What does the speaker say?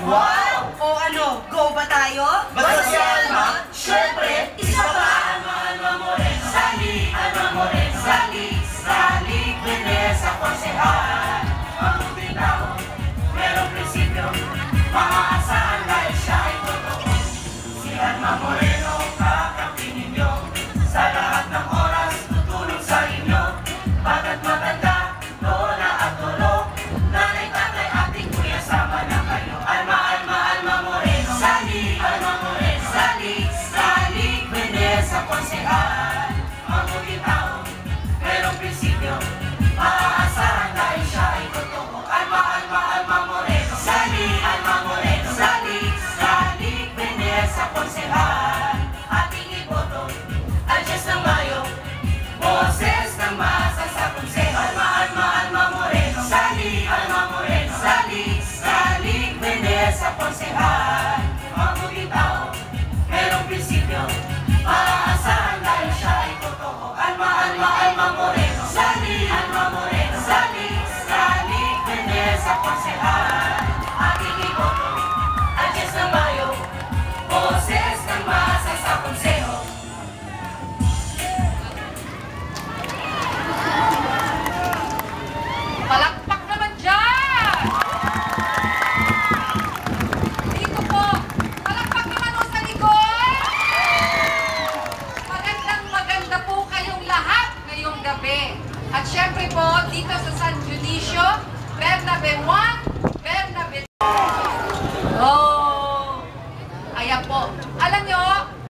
Wow! O ano, go ba tayo? Basta si Alma, syempre, isa pa! Alma Moreno, Sally, Alma Moreno, Sally, Sally, Vanessa, konsehal. Mabuting tao, merong prinsipyo, maaasahan dahil siya ay totoo. Si Alma Moreno, kakampi ninyo, sa lahat ng oras, tutulong sa inyo. Baga't matanda, lola at lolo, nanay, tatay, ating kuya, sama na kayo. Alma, Alma, Alma Moreno, Sally, Alma Moreno, Sally, Sally, Vanessa, konsehal. Mabuting tao, merong prinsipyo, maaasahan dahil siya ay totoo. Alma, Alma, Alma Moreno, Sally, Alma Moreno, Sally, Sally, Vanessa, konsehal. Ating iboto, ang 10 ng Mayo, boses ng masa sa konseho. Alma, Alma, Alma Moreno, Sally, Alma Moreno, Sally, Sally, Vanessa, konsehal. Mabuting tao, merong prinsipyo, maaasahan dahil siya ay totoo. Alma, Alma, Alma Moreno, Sally, Alma Moreno, Sally, Sally, Vanessa, konsehal. Ating iboto, ang 10 ng Mayo, boses ng masa sa konseho. Palakpak naman dyan! Dito po, palakpak naman o sa likod! Magandang maganda po kayong lahat ngayong gabi. At syempre po, dito sa San Dionisio, Bernabe 1,